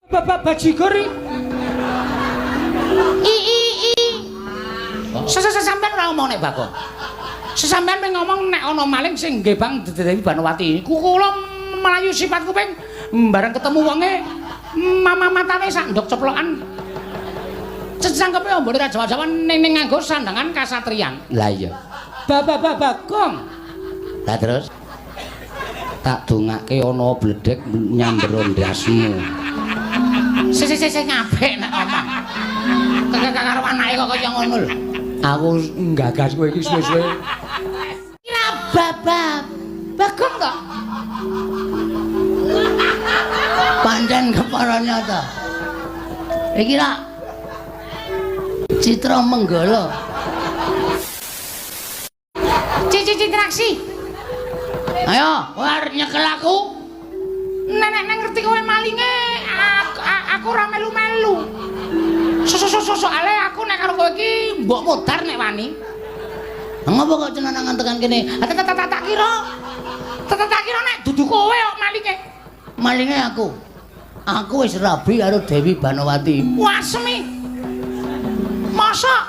Bapak bajigur i. Sesampean ora ngomong nek Bagong. Sesampean mung ngomong nek ana maling sing nggih Bang Dewi Banowati. Kula mlayu sifat kuping bareng ketemu wonge matane sak ndok ceplokan. Cecangkepe ambone ra Jawa-Jawa ning nganggo sandangan kasatriyan. Lah iya. Bagong. Lah terus tak dongake ana bledhek nyambero ndasmu. Sing apik nek ngomong. Karo anake kok kaya ngono lho. Aku nggagas kowe iki suwe-suwe. Kira Bagong to? Pancen keparane to. Iki ra Citra Menggala. Citraksi. Ayo, kowe arep nyekel aku? Nenek ngerti kowe malinge. Aku ora melu-melu. Soale aku nek karo kowe iki mbok modar nek wani. Ngopo kok cenanangan tekan kene? Tak kira. Tak kira nek dudu kowe kok malinge. Malinge aku. Aku wis rabi karo Dewi Banowati. Wasmi. Mosok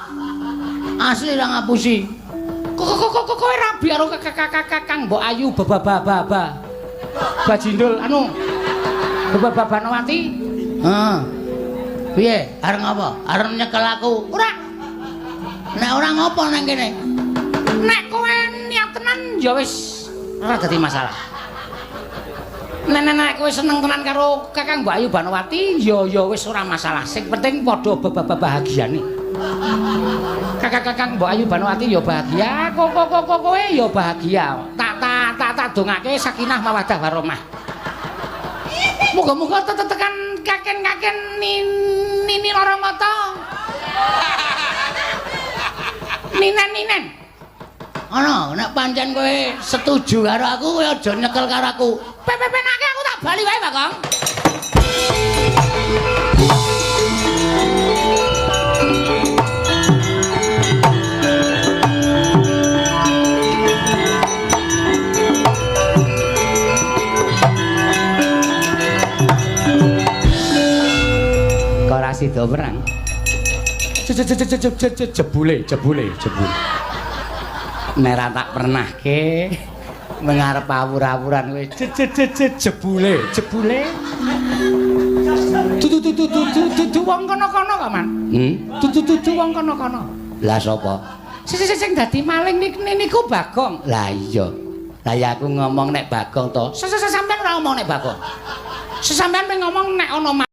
asli ra ngapusi. Kok kowe rabi karo Kakang Mbok Ayu baba. Bajindul anu. Baba Banowati. Heeh. Piye? Arep apa? Arep nyekel aku? Ora. Nek ora ngopo nang kene? Nek kowe niat tenan ya wis ora dadi masalah. Nek kowe seneng tenan karo Kakang Mbok Ayu Banowati ya wis ora masalah. Sing penting padha bahagiane. Kakang Mbok Ayu Banowati ya bahagia, kowe ya bahagia. Tak dongake sakinah mawaddah warahmah. Muga-muga tekan kaken nini lara mata. Ninen. Ana, nek pancen kowe setuju karo aku, kowe aja nyekel karo aku. Pepenake aku tak bali wae, Bagong. Sida perang. Jebule. Nek ra tak pernahke mengarep awur-awuran kowe. Jebule. Dudu wong kono-kono kok, Man. Dudu wong kono-kono. Lah sapa? Sing dadi maling niku Bagong. Lah iya. Lah ya aku ngomong nek Bagong to. Sampeyan ora ngomong nek Bagong. Sampeyan ngomong nek ana